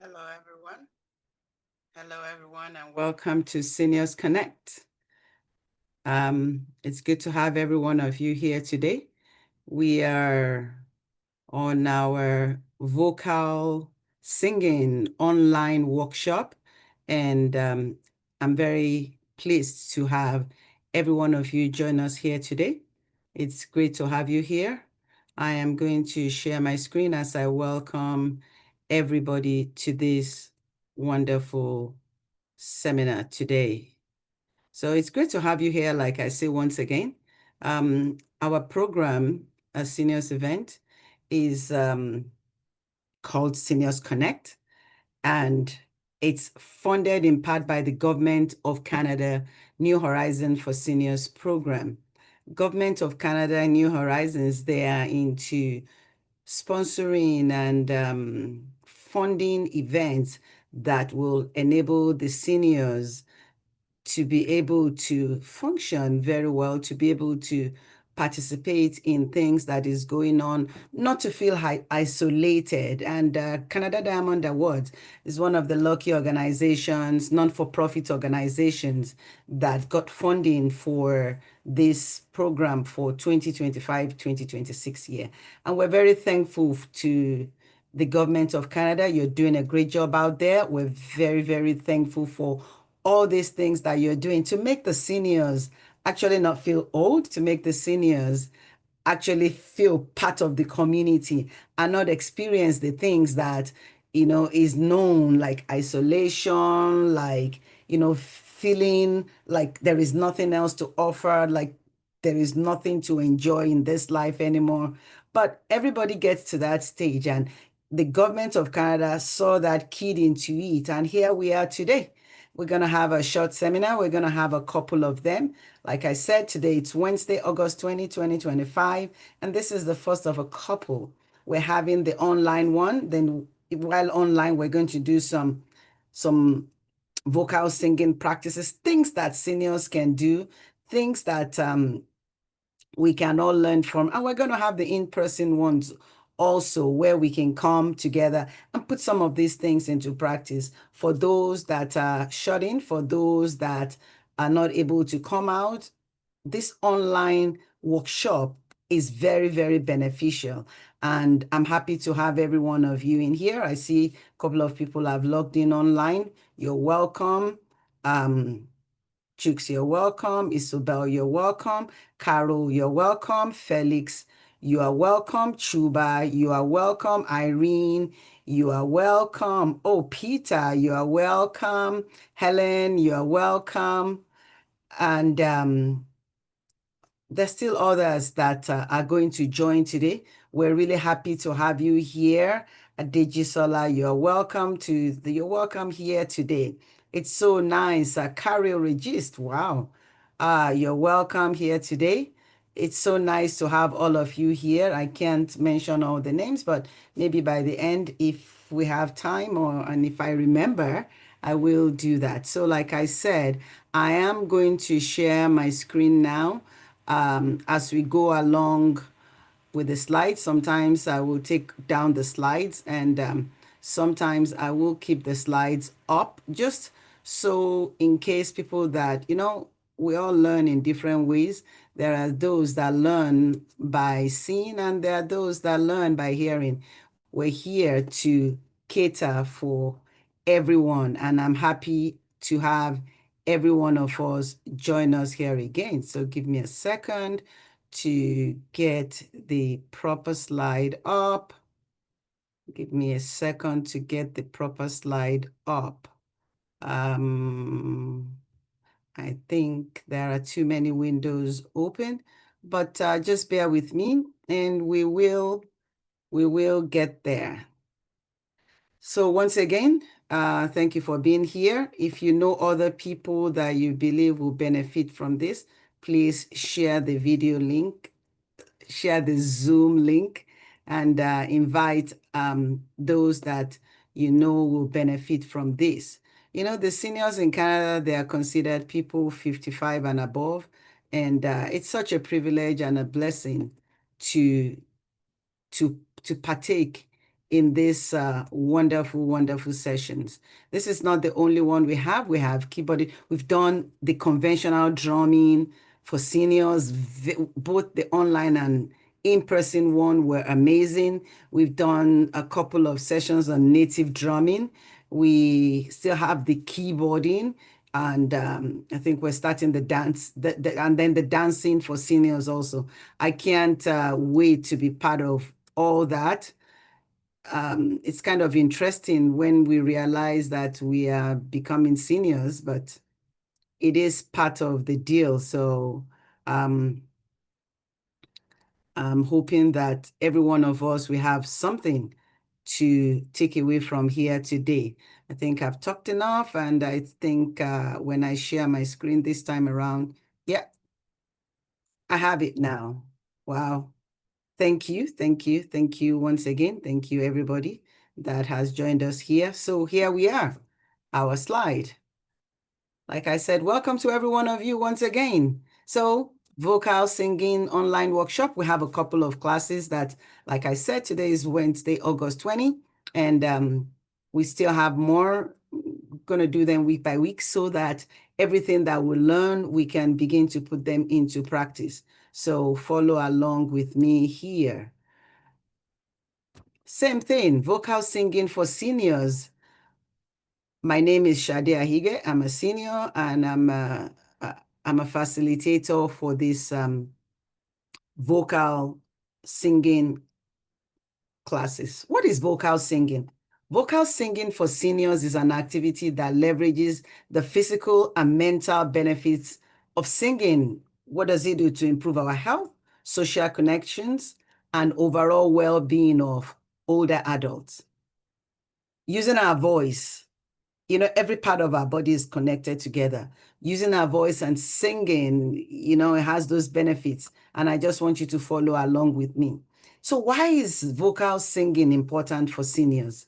Hello, everyone. Hello, everyone, and welcome to Seniors Connect. It's good to have every one of you here today. We are on our vocal singing online workshop, and I'm very pleased to have every one of you join us here today. It's great to have you here. I am going to share my screen as I welcome everybody to this wonderful seminar today. So it's great to have you here, like I say once again. Our program, a seniors event, is called Seniors Connect, and it's funded in part by the Government of Canada New Horizons for Seniors program. Government of Canada New Horizons, they are into sponsoring and funding events that will enable the seniors to be able to function very well, to be able to participate in things that is going on, not to feel isolated. And Canada Diamond Awards is one of the lucky organizations, non-for-profit organizations that got funding for this program for 2025-2026 year. And we're very thankful to the government of Canada. You're doing a great job out there. We're very, very thankful for all these things that you're doing to make the seniors actually not feel old, to make the seniors actually feel part of the community and not experience the things that, is known, like isolation, like, feeling like there is nothing else to offer, like there is nothing to enjoy in this life anymore. But everybody gets to that stage, and the government of Canada saw that kid into it. And here we are today. We're going to have a short seminar. We're going to have a couple of them. Like I said, today it's Wednesday, August 20, 2025, and this is the first of a couple. We're having the online one. Then while online, we're going to do some vocal singing practices, things that seniors can do, things that we can all learn from. And we're going to have the in-person ones also, where we can come together and put some of these things into practice for those that are shut in, for those that are not able to come out. This online workshop is very, very beneficial. And I'm happy to have every one of you in here. I see a couple of people have logged in online. You're welcome. Chooks, you're welcome. Isobel, you're welcome. Carol, you're welcome. Felix, you are welcome. Chuba, you are welcome. Irene, you are welcome. Oh, Peter, you are welcome. Helen, you are welcome. And there's still others that are going to join today. We're really happy to have you here. Adejisola, you're welcome here today. It's so nice. Carol Regist, wow. You're welcome here today. It's so nice to have all of you here. I can't mention all the names, but maybe by the end, if we have time and if I remember, I will do that. So like I said, I am going to share my screen now as we go along with the slides. Sometimes I will take down the slides, and sometimes I will keep the slides up, just so in case people that, we all learn in different ways. There are those that learn by seeing, and there are those that learn by hearing. We're here to cater for everyone, and I'm happy to have every one of us join us here again. So give me a second to get the proper slide up. Give me a second to get the proper slide up. I think there are too many windows open, but just bear with me and we will get there. So once again, thank you for being here. If you know other people that you believe will benefit from this, please share the video link, share the Zoom link, and invite those that you know will benefit from this. The seniors in Canada, they are considered people 55 and above, and it's such a privilege and a blessing to partake in this wonderful, wonderful sessions. This is not the only one we have. We have keyboard. We've done the conventional drumming for seniors. Both the online and in-person one were amazing. We've done a couple of sessions on native drumming. We still have the keyboarding. And I think we're starting the dance, and then the dancing for seniors also. I can't wait to be part of all that. It's kind of interesting when we realize that we are becoming seniors, but it is part of the deal. So um, I'm hoping that every one of us will have something to take away from here today. I think I've talked enough, and I think when I share my screen this time around, yeah, I have it now. Wow. Thank you, thank you, thank you once again. Thank you, everybody that has joined us here. So here we are, our slide. Like I said, welcome to every one of you once again. So vocal singing online workshop. We have a couple of classes that, like I said, today is Wednesday, August 20, and we still have more. Going to do them week by week so that everything that we learn, we can begin to put them into practice. So follow along with me here. Same thing, vocal singing for seniors. My name is Shade Ahige. I'm a senior and I'm a facilitator for this vocal singing classes. What is vocal singing? Vocal singing for seniors is an activity that leverages the physical and mental benefits of singing. What does it do to improve our health, social connections, and overall well-being of older adults? Using our voice, every part of our body is connected together. Using our voice and singing, it has those benefits. And I just want you to follow along with me. So why is vocal singing important for seniors?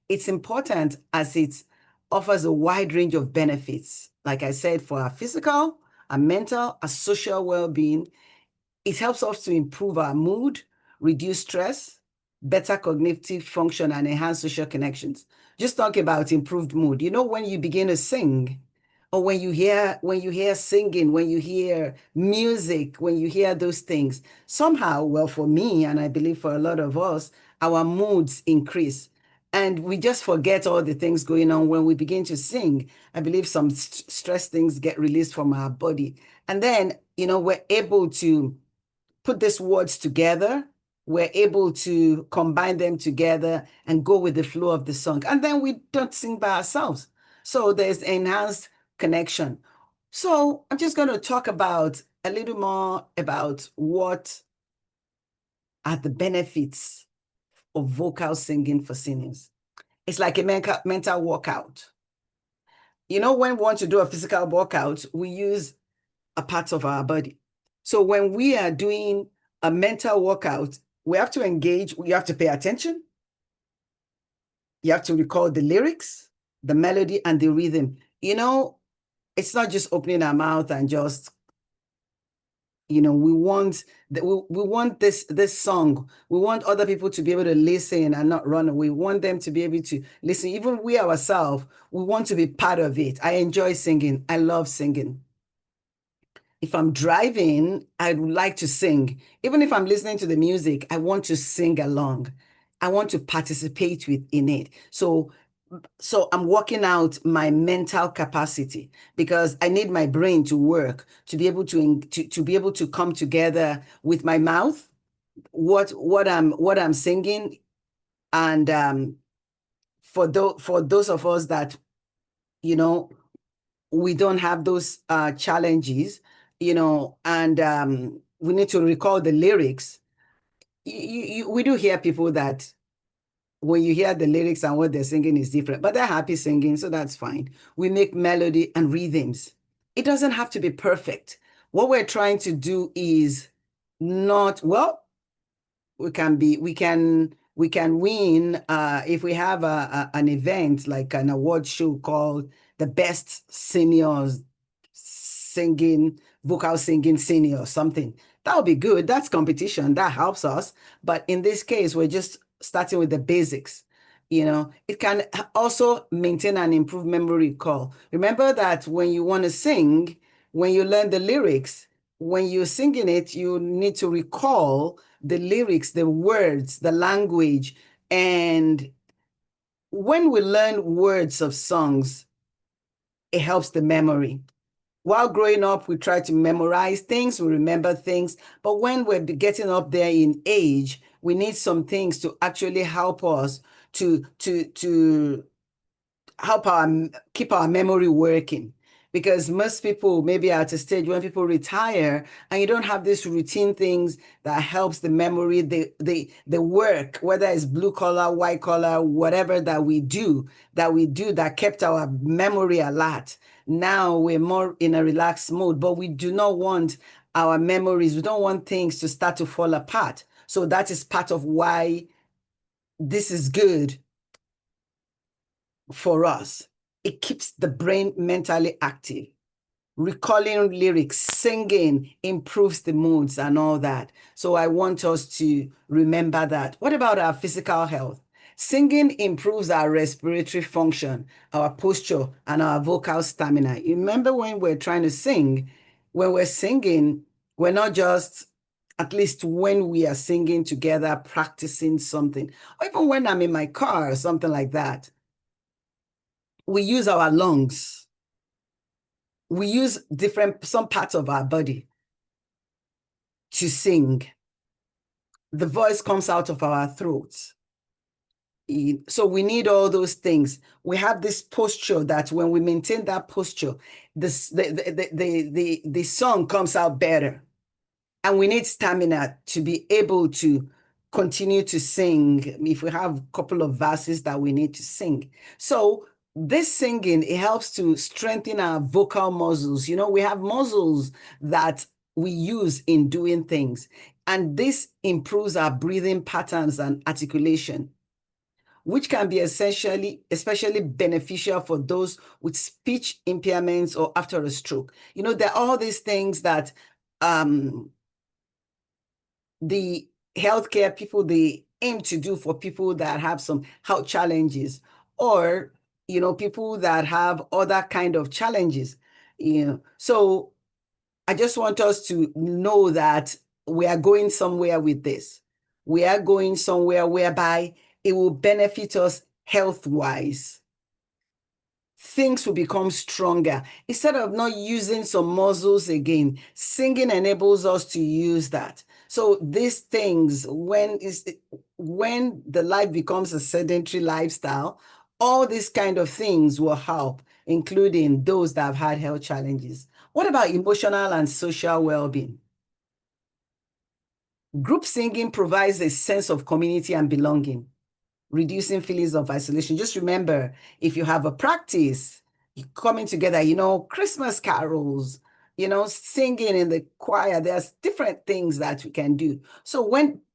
It's important as it offers a wide range of benefits. Like I said, for our physical, our mental, our social well-being. It helps us to improve our mood, reduce stress, better cognitive function, and enhance social connections. Just talk about improved mood. When you begin to sing, or when you hear singing, when you hear music, when you hear those things, somehow, well, for me, and I believe for a lot of us, our moods increase. And we just forget all the things going on when we begin to sing. I believe some stress things get released from our body. And then, we're able to put these words together. We're able to combine them together and go with the flow of the song. And then we don't sing by ourselves. So there's enhanced connection. So I'm just going to talk about a little more about what are the benefits of vocal singing for seniors. It's like a mental workout. When we want to do a physical workout, we use a part of our body. So when we are doing a mental workout, we have to engage, you have to pay attention. You have to recall the lyrics, the melody, and the rhythm. It's not just opening our mouth and just, we want this song. We want other people to be able to listen and not run away. We want them to be able to listen. Even we ourselves, we want to be part of it. I enjoy singing. I love singing. If I'm driving, I'd like to sing. Even if I'm listening to the music, I want to sing along. I want to participate in it. So I'm working out my mental capacity because I need my brain to work to be able to be able to come together with my mouth, what I'm singing, and for those of us that we don't have those challenges, and we need to recall the lyrics. We do hear people that when you hear the lyrics and what they're singing is different, but they're happy singing, so that's fine. We make melody and rhythms. It doesn't have to be perfect. What we're trying to do is not, well, we can win if we have an event like an award show called the best seniors vocal singing senior or something. That would be good. That's competition. That helps us. But in this case, we're just starting with the basics. It can also maintain and improve memory recall. Remember that when you want to sing, when you learn the lyrics, when you're singing it, you need to recall the lyrics, the words, the language. And when we learn words of songs, it helps the memory. While growing up, we try to memorize things, we remember things, but when we're getting up there in age, we need some things to actually help us to help keep our memory working. Because most people maybe are at a stage when people retire and you don't have these routine things that helps the memory, the work, whether it's blue collar, white collar, whatever that kept our memory alert. Now we're more in a relaxed mode, but we do not want our memories, we don't want things to start to fall apart. So that is part of why this is good for us. It keeps the brain mentally active. Recalling lyrics, singing improves the moods and all that. So I want us to remember that. What about our physical health? Singing improves our respiratory function, our posture, and our vocal stamina. You remember when we're trying to sing, when we're singing, we're not just, at least when we are singing together, practicing something, or even when I'm in my car or something like that, we use our lungs. We use some parts of our body to sing. The voice comes out of our throats. So we need all those things. We have this posture that when we maintain that posture, the song comes out better. And we need stamina to be able to continue to sing if we have a couple of verses that we need to sing. So this singing, it helps to strengthen our vocal muscles. We have muscles that we use in doing things, and this improves our breathing patterns and articulation, which can be especially beneficial for those with speech impairments or after a stroke. There are all these things that the healthcare people, they aim to do for people that have some health challenges, or people that have other kind of challenges. So I just want us to know that we are going somewhere with this. We are going somewhere whereby it will benefit us health-wise. Things will become stronger. Instead of not using some muscles again, singing enables us to use that. So these things, when the life becomes a sedentary lifestyle, all these kind of things will help, including those that have had health challenges. What about emotional and social well-being? Group singing provides a sense of community and belonging, reducing feelings of isolation. Just remember, if you have a practice, coming together, Christmas carols, singing in the choir, there's different things that we can do. So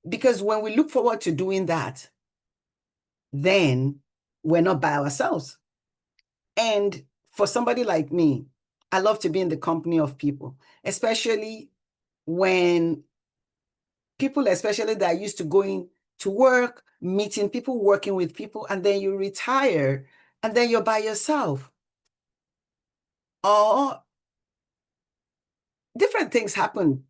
because when we look forward to doing that, then we're not by ourselves. And for somebody like me, I love to be in the company of people, especially when people, especially that are used to going to work, meeting people, working with people, and then you retire, and then you're by yourself. Or different things happen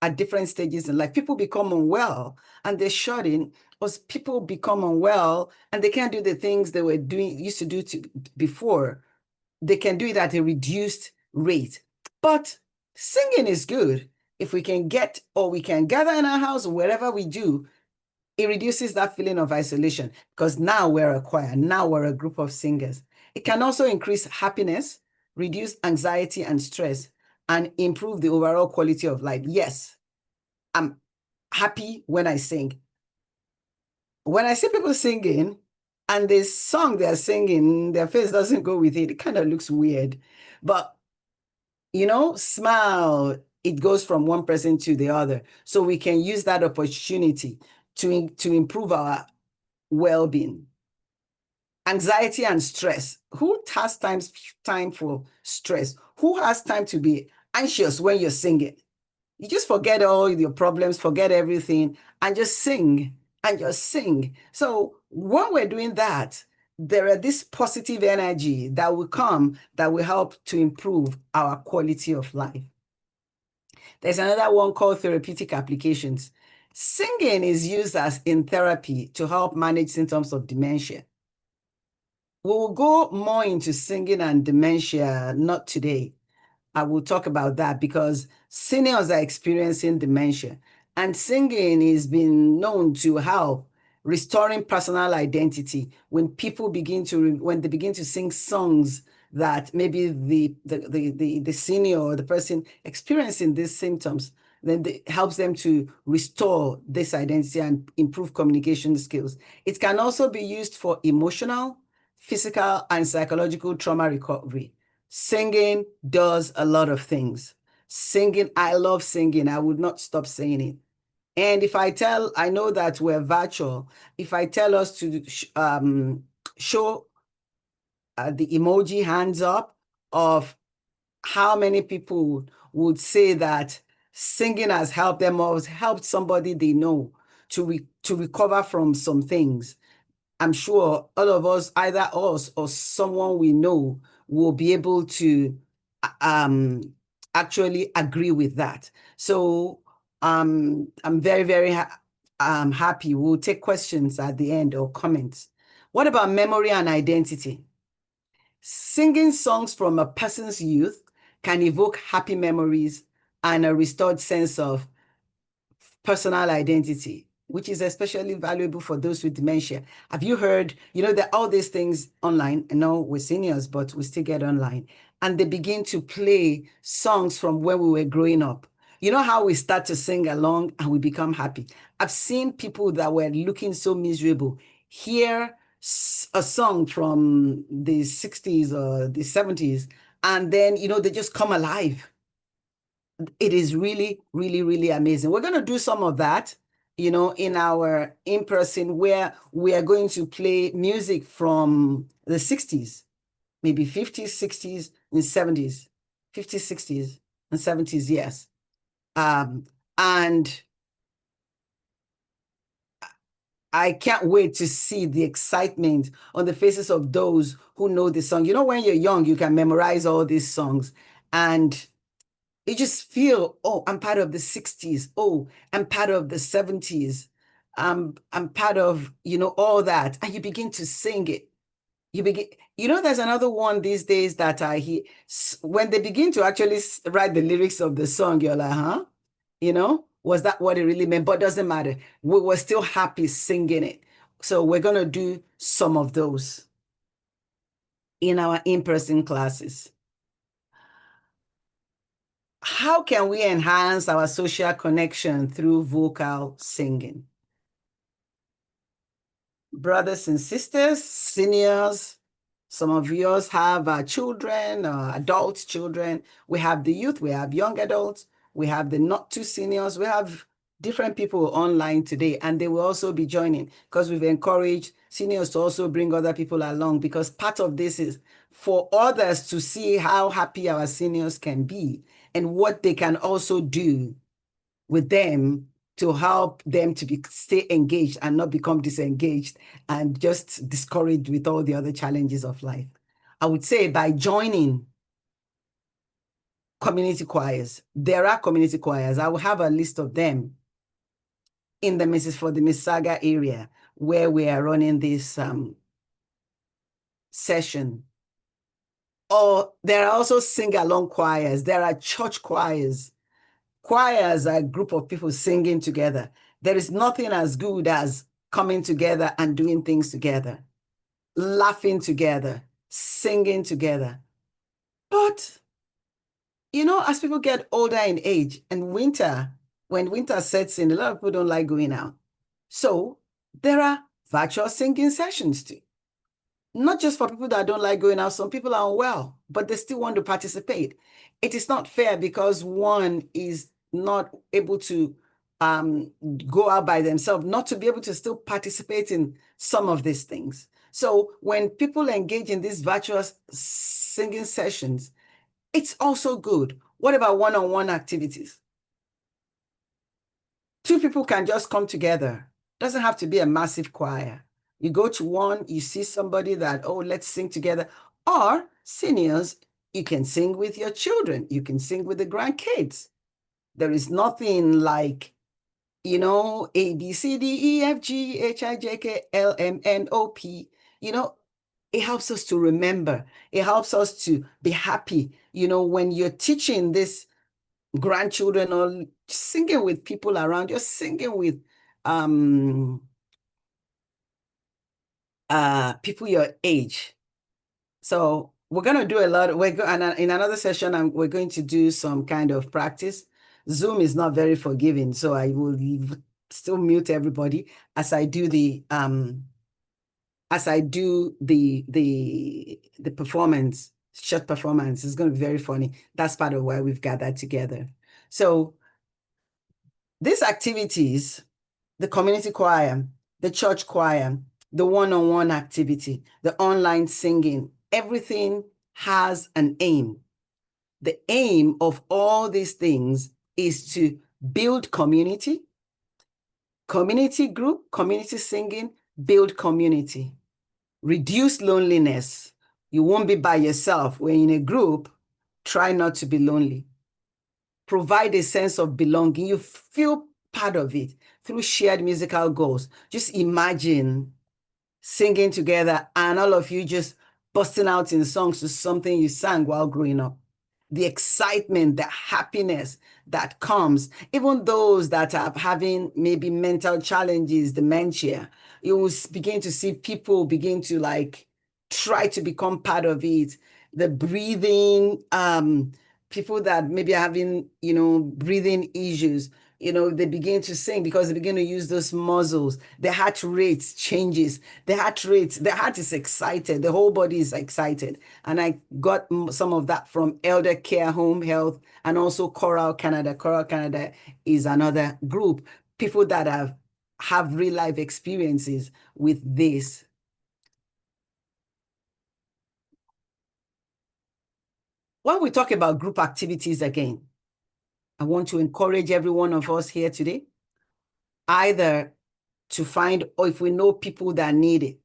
at different stages in life. People become unwell and they're shut in, or people become unwell and they can't do the things they used to do before. They can do it at a reduced rate. But singing is good. If we can we can gather in our house, or wherever we do, it reduces that feeling of isolation, because now we're a choir, now we're a group of singers. It can also increase happiness, reduce anxiety and stress, and improve the overall quality of life. Yes, I'm happy when I sing. When I see people singing and the song they're singing, their face doesn't go with it, it kind of looks weird. But, smile, it goes from one person to the other. So we can use that opportunity to improve our well-being. Anxiety and stress. Who has time for stress? Who has time to be anxious when you're singing? You just forget all your problems, forget everything, and just sing. and just sing. So when we're doing that, there are this positive energy that will come that will help to improve our quality of life. There's another one called therapeutic applications. Singing is used as in therapy to help manage symptoms of dementia. We will go more into singing and dementia, not today. I will talk about that because seniors are experiencing dementia, and singing is been known to help restoring personal identity when people begin to when they begin to sing songs that maybe the senior or the person experiencing these symptoms, then it helps them to restore this identity and improve communication skills. It can also be used for emotional, physical, and psychological trauma recovery. Singing does a lot of things. Singing, I love singing. I would not stop saying it. And if I know that we're virtual, if I tell us to show the emoji hands up of how many people would say that singing has helped them or has helped somebody they know to recover from some things. I'm sure all of us, either us or someone we know, will be able to um, actually agree with that. So I'm very, very happy. We'll take questions at the end or comments. What about memory and identity? Singing songs from a person's youth can evoke happy memories and a restored sense of personal identity, which is especially valuable for those with dementia. Have you heard, that all these things online, I know we're seniors, but we still get online, and they begin to play songs from when we were growing up. You know how we start to sing along and we become happy. I've seen people that were looking so miserable hear a song from the 60s or the 70s, and then, they just come alive. It is really, really, really amazing. We're going to do some of that, in our in-person where we are going to play music from the 60s, maybe 50s, 60s, and 70s, 50s, 60s, and 70s, yes. And I can't wait to see the excitement on the faces of those who know the song. When you're young, you can memorize all these songs. And you just feel, oh, I'm part of the 60s. Oh, I'm part of the 70s. I'm part of, all that. And you begin to sing it. You begin, there's another one these days that I hear. When they begin to actually write the lyrics of the song, you're like, huh? Was that what it really meant? But it doesn't matter. We were still happy singing it. So we're going to do some of those in our in-person classes. How can we enhance our social connection through vocal singing? Brothers and sisters, seniors, some of yours have children, adult children. We have the youth, we have young adults, we have the not too seniors, we have different people online today, and they will also be joining because we've encouraged seniors to also bring other people along, because part of this is for others to see how happy our seniors can be and what they can also do with them to help them to stay engaged and not become disengaged and just discouraged with all the other challenges of life. I would say by joining community choirs, there are community choirs. I will have a list of them in the Mississauga area where we are running this session. Or there are also sing-along choirs. There are church choirs. Choirs are a group of people singing together. There is nothing as good as coming together and doing things together, laughing together, singing together. But, as people get older in age and when winter sets in, a lot of people don't like going out. So there are virtual singing sessions too. Not just for people that don't like going out. Some people are unwell, but they still want to participate. It is not fair because one is not able to go out by themselves, not to be able to still participate in some of these things. So when people engage in these virtual singing sessions, it's also good. What about one-on-one activities? Two people can just come together Doesn't have to be a massive choir. You go to one, you see somebody that, oh, let's sing together. Or seniors, you can sing with your children. You can sing with the grandkids. There is nothing like, A, B, C, D, E, F, G, H, I, J, K, L, M, N, O, P. It helps us to remember. It helps us to be happy. When you're teaching this grandchildren or singing with people around, you're singing with people your age. So we're going to do a lot. And in another session, we're going to do some kind of practice. Zoom is not very forgiving, so I will still mute everybody as I do the performance, short performance. It's going to be very funny. That's part of why we've gathered together. So these activities, the community choir, the church choir, the one-on-one activity, the online singing, everything has an aim. The aim of all these things is to build community group, community singing, build community, reduce loneliness. You won't be by yourself. When in a group, try not to be lonely. Provide a sense of belonging. You feel part of it through shared musical goals. Just imagine singing together and all of you just busting out in songs to something you sang while growing up. The excitement, the happiness that comes, even those that are having maybe mental challenges, dementia, you will begin to see people begin to try to become part of it. The breathing, people that maybe are having, breathing issues, they begin to sing because they begin to use those muscles. The heart rate changes. The heart is excited. The whole body is excited. And I got some of that from Elder Care Home Health and also Coral Canada. Coral Canada is another group, people that have real life experiences with this. When we talk about group activities again, I want to encourage every one of us here today, either to find, or if we know people that need it,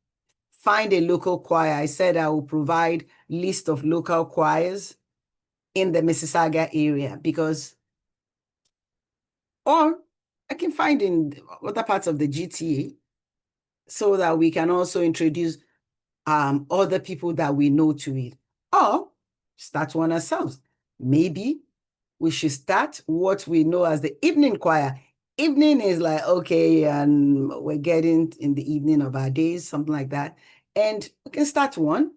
find a local choir. I said I will provide list of local choirs in the Mississauga area or I can find in other parts of the GTA so that we can also introduce other people that we know to it, or start one ourselves. Maybe we should start what we know as the evening choir. Evening is like, okay, and we're getting in the evening of our days, something like that. And we can start one.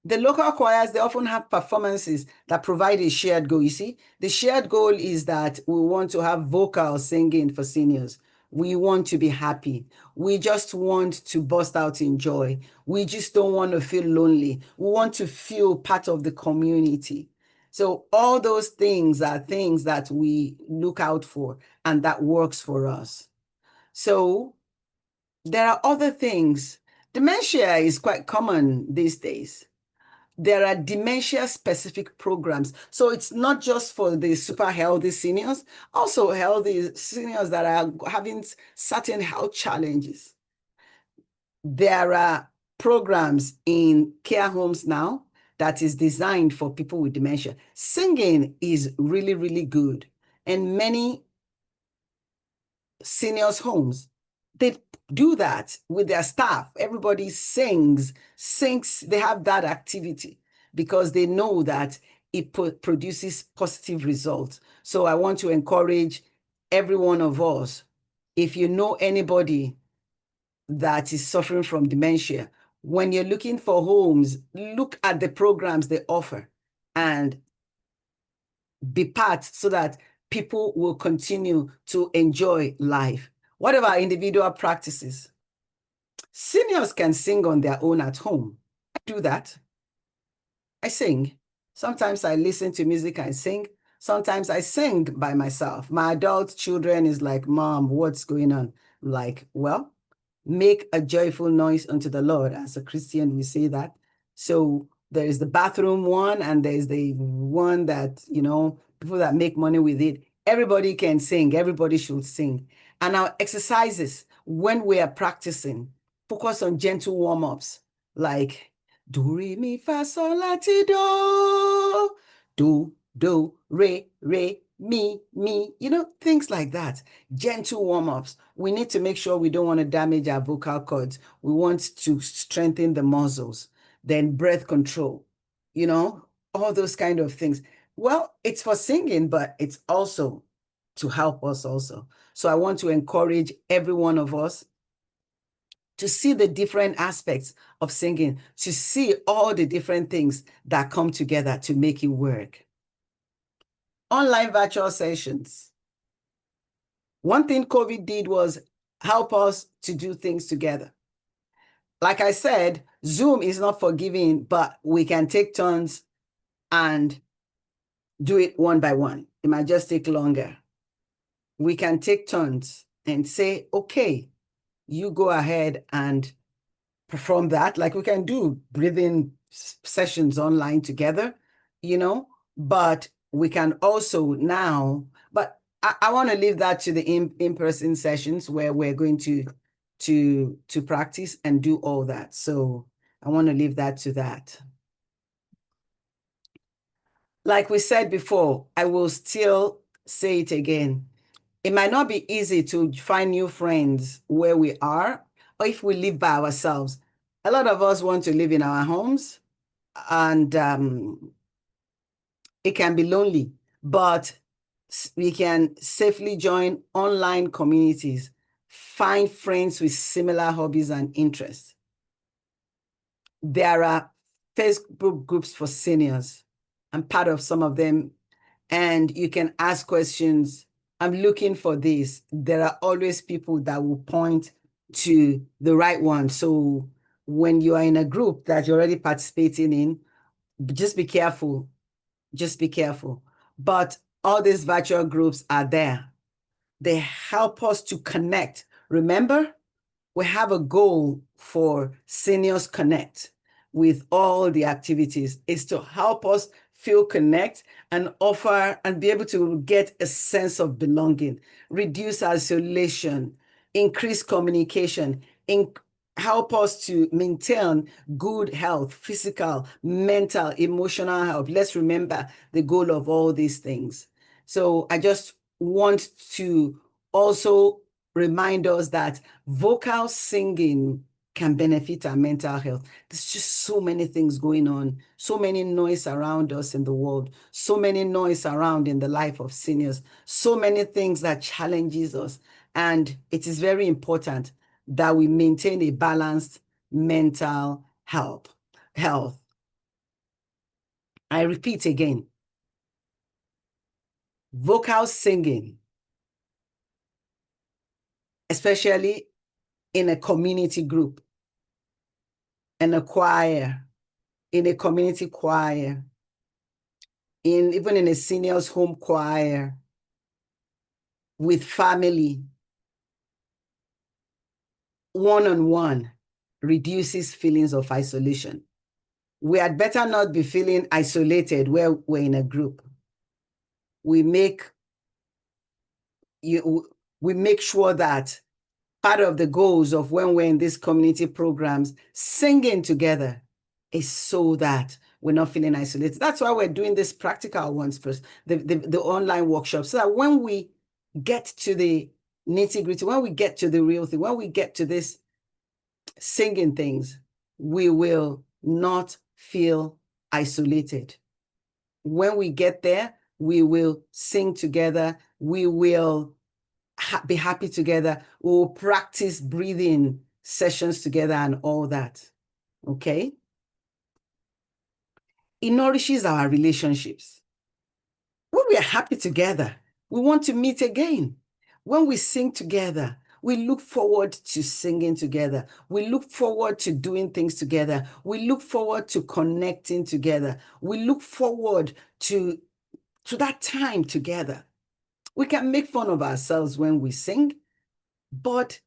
The local choirs, they often have performances that provide a shared goal. You see, the shared goal is that we want to have vocal singing for seniors. We want to be happy. We just want to burst out in joy. We just don't want to feel lonely. We want to feel part of the community. So all those things are things that we look out for and that works for us. So there are other things. Dementia is quite common these days. There are dementia-specific programs. So it's not just for the super healthy seniors, also healthy seniors that are having certain health challenges. There are programs in care homes now that is designed for people with dementia. Singing is really, really good. And many seniors' homes, they do that with their staff. Everybody sings, they have that activity because they know that it produces positive results. So I want to encourage every one of us, if you know anybody that is suffering from dementia, when you're looking for homes, look at the programs they offer and be part so that people will continue to enjoy life. What about individual practices? Seniors can sing on their own at home. I do that. I sing. Sometimes I listen to music and sing. Sometimes I sing by myself. My adult children is like, Mom, what's going on? Like, well, make a joyful noise unto the Lord. As a Christian, we say that. So there is the bathroom one, and there's the one that, people that make money with it. Everybody can sing. Everybody should sing. And our exercises, when we are practicing, focus on gentle warm-ups like do, re, mi, fa, sol, la, ti, do, re, mi, things like that. Gentle warm-ups. We need to make sure we don't want to damage our vocal cords. We want to strengthen the muscles. Then breath control, all those kind of things. Well, it's for singing, but it's also to help us also. So I want to encourage every one of us to see the different aspects of singing, to see all the different things that come together to make it work. Online virtual sessions. One thing COVID did was help us to do things together. Like I said, Zoom is not forgiving, but we can take turns and do it one by one. It might just take longer. We can take turns and say, okay, you go ahead and perform that. Like we can do breathing sessions online together, but we can also now, but I want to leave that to the in-person sessions where we're going to practice and do all that. So I want to leave that to that. Like we said before, I will still say it again. It might not be easy to find new friends where we are, or if we live by ourselves. A lot of us want to live in our homes, and it can be lonely, but we can safely join online communities, find friends with similar hobbies and interests. There are Facebook groups for seniors. I'm part of some of them, and you can ask questions. I'm looking for this. There are always people that will point to the right one. So when you are in a group that you're already participating in, just be careful. Just be careful. But all these virtual groups are there. They help us to connect. Remember, we have a goal for Seniors Connect with all the activities is to help us feel connect and offer and be able to get a sense of belonging, reduce isolation, increase communication, help us to maintain good health, physical, mental, emotional health. Let's remember the goal of all these things. So I just want to also remind us that vocal singing can benefit our mental health. There's just so many things going on, so many noise around us in the world, so many noise around in the life of seniors, so many things that challenges us. And it is very important that we maintain a balanced mental health. I repeat again, vocal singing, especially in a community group, in a choir, in a community choir, even in a seniors home choir, with family, one-on-one, reduces feelings of isolation. We had better not be feeling isolated where we're in a group. We make sure that part of the goals of when we're in these community programs, singing together, is so that we're not feeling isolated. That's why we're doing these practical ones first, the online workshops, so that when we get to the nitty-gritty, when we get to the real thing, when we get to this singing things, we will not feel isolated. When we get there, we will sing together. We will be happy together. We'll practice breathing sessions together and all that. Okay? It nourishes our relationships. When we are happy together, we want to meet again. When we sing together, we look forward to singing together. We look forward to doing things together. We look forward to connecting together. We look forward to that time together. We can make fun of ourselves when we sing, but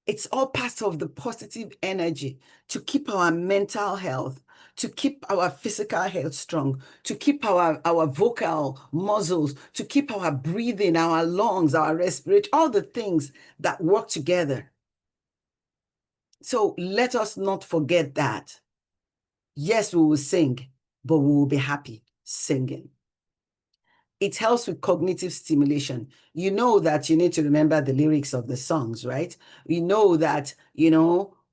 it's all part of the positive energy to keep our mental health, to keep our physical health strong, to keep our vocal muscles, to keep our breathing, our lungs, our respiratory, all the things that work together. So let us not forget that. Yes, we will sing, but we will be happy singing. It helps with cognitive stimulation. You know that you need to remember the lyrics of the songs, right? You know that,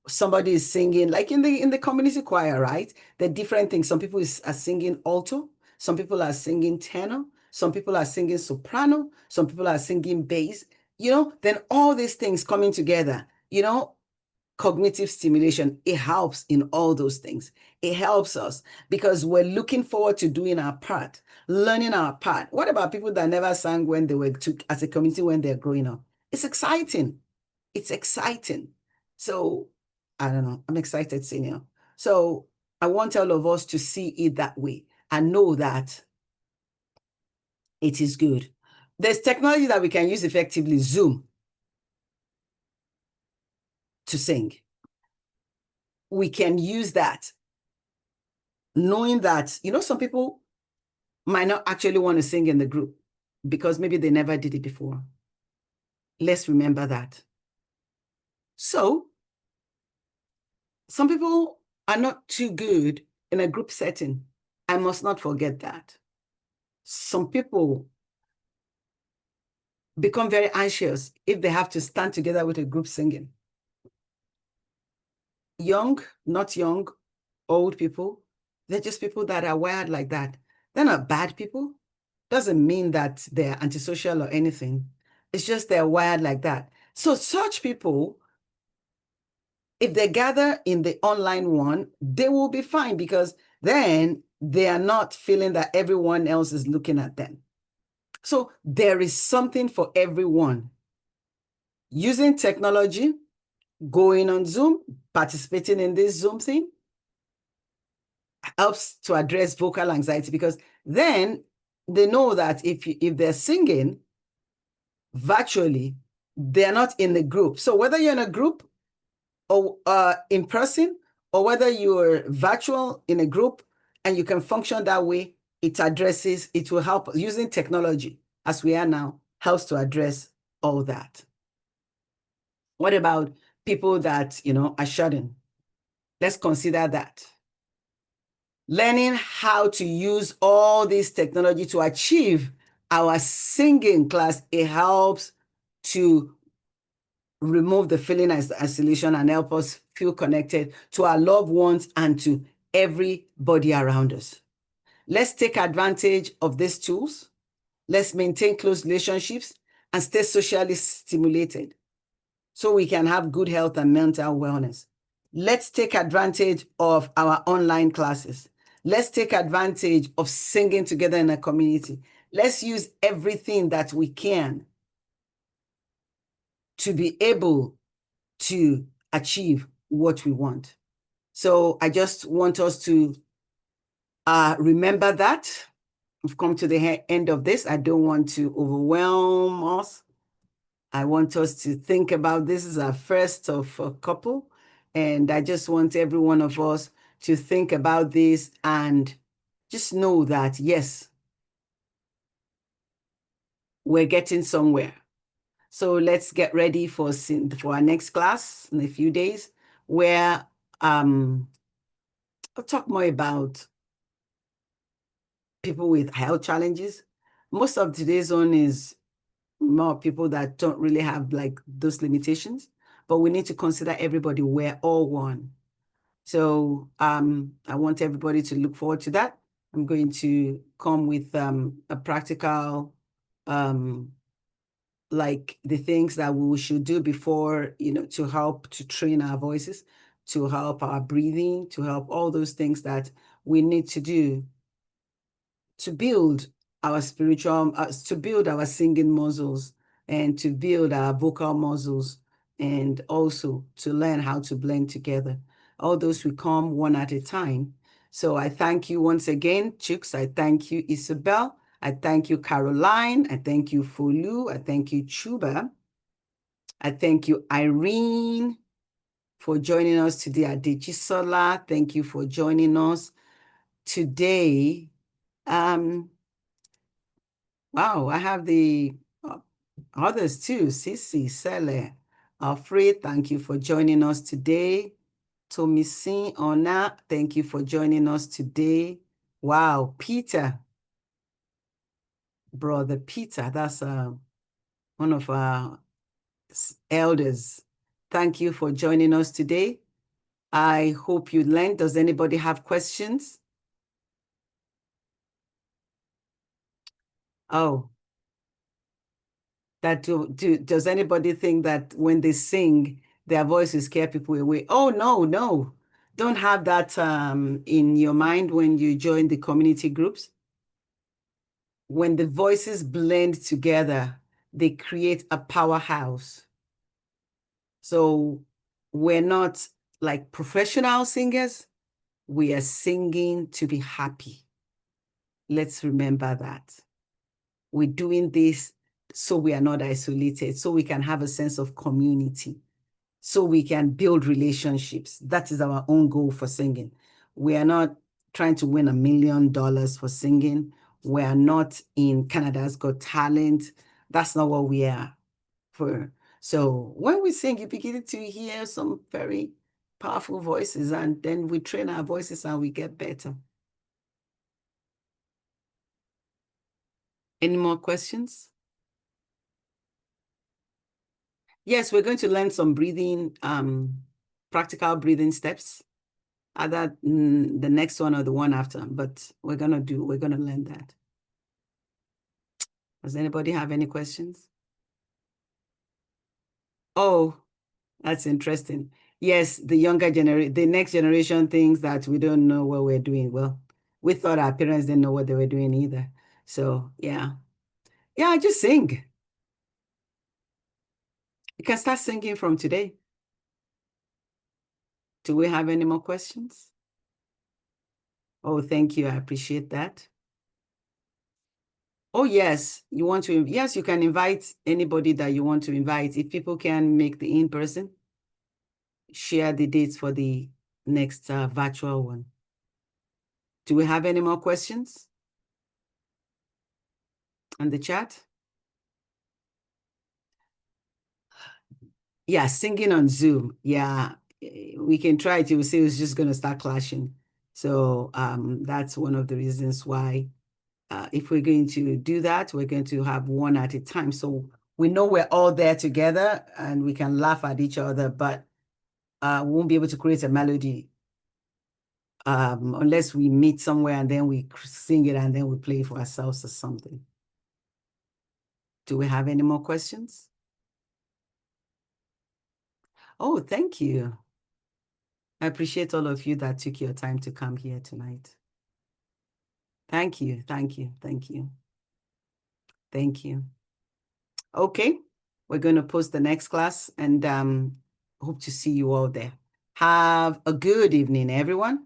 somebody is singing, like in the community choir, right? There are different things. Some people are singing alto, some people are singing tenor, some people are singing soprano, some people are singing bass, then all these things coming together, cognitive stimulation, it helps in all those things. It helps us because we're looking forward to doing our part, learning our part. What about people that never sang when they were as a community when they're growing up? It's exciting. It's exciting. So I don't know. I'm excited, senior. So I want all of us to see it that way and know that it is good. There's technology that we can use effectively, Zoom, to sing. We can use that knowing that, some people might not actually want to sing in the group because maybe they never did it before. Let's remember that. So, some people are not too good in a group setting. I must not forget that. Some people become very anxious if they have to stand together with a group singing. Young, not young, old people, they're just people that are wired like that. They're not bad people. Doesn't mean that they're antisocial or anything. It's just they're wired like that. So such people, if they gather in the online one, they will be fine because then they are not feeling that everyone else is looking at them. So there is something for everyone. Using technology, going on Zoom, participating in this Zoom thing helps to address vocal anxiety because then they know that if they're singing virtually, they're not in the group. So whether you're in a group or in person, or whether you're virtual in a group and you can function that way, it will help using technology as we are now, helps to address all that. What about people that, are shut-in? Let's consider that. Learning how to use all this technology to achieve our singing class, it helps to remove the feeling of isolation and help us feel connected to our loved ones and to everybody around us. Let's take advantage of these tools. Let's maintain close relationships and stay socially stimulated so we can have good health and mental wellness. Let's take advantage of our online classes. Let's take advantage of singing together in a community. Let's use everything that we can to be able to achieve what we want. So I just want us to remember that. We've come to the end of this. I don't want to overwhelm us. I want us to think about this as our first of a couple. And I just want every one of us to think about this and just know that, yes, we're getting somewhere. So let's get ready for our next class in a few days, where I'll talk more about people with health challenges. Most of today's one is more people that don't really have like those limitations, but we need to consider everybody. We're all one. So I want everybody to look forward to that. I'm going to come with a practical, like the things that we should do before, to help to train our voices, to help our breathing, to help all those things that we need to do to build our spiritual, to build our singing muscles and to build our vocal muscles and also to learn how to blend together. All those will come one at a time. So I thank you once again, Chooks. I thank you, Isabel. I thank you, Caroline. I thank you, Folu. I thank you, Chuba. I thank you, Irene. for joining us today. Adejisola, thank you for joining us today. Wow, I have the others too. Sisi, Sele, Alfred, thank you for joining us today. Tomisin Ona, thank you for joining us today. Wow, Peter, brother Peter, that's one of our elders. Thank you for joining us today. I hope you learned. Does anybody have questions? Oh, does anybody think that when they sing, their voices scare people away? Oh, no, no. Don't have that in your mind when you join the community groups. When the voices blend together, they create a powerhouse. So we're not like professional singers. We are singing to be happy. Let's remember that. We're doing this so we are not isolated, so we can have a sense of community, so we can build relationships. That is our own goal for singing. We are not trying to win $1 million for singing. We are not in Canada's Got Talent. That's not what we are for. So when we sing, you begin to hear some very powerful voices, and then we train our voices and we get better. Any more questions? Yes, we're going to learn some breathing, practical breathing steps. Either the next one or the one after, but we're gonna learn that. Does anybody have any questions? Oh, that's interesting. Yes, the next generation thinks that we don't know what we're doing. Well, we thought our parents didn't know what they were doing either. So yeah. Yeah, just sing. You can start singing from today. Do we have any more questions? Oh, thank you. I appreciate that. Oh, yes. Yes, you can invite anybody that you want to invite. If people can make the in-person, share the dates for the next virtual one. Do we have any more questions on the chat? Yeah, singing on Zoom. Yeah, we can try it. You will see it's just going to start clashing. So that's one of the reasons why if we're going to do that, we're going to have one at a time. So we know we're all there together and we can laugh at each other, but we won't be able to create a melody unless we meet somewhere and then we sing it and then we play for ourselves or something. Do we have any more questions? Oh, thank you. I appreciate all of you that took your time to come here tonight. Thank you, thank you, thank you. Thank you. Okay, we're going to post the next class and hope to see you all there. Have a good evening, everyone.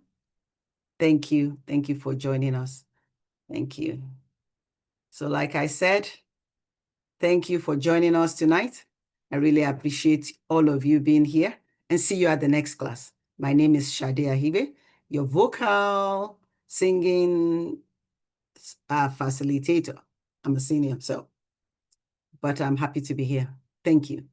Thank you. Thank you for joining us. Thank you. So like I said, thank you for joining us tonight. I really appreciate all of you being here and see you at the next class. My name is Shade Ahibe, your vocal singing facilitator. I'm a senior, but I'm happy to be here. Thank you.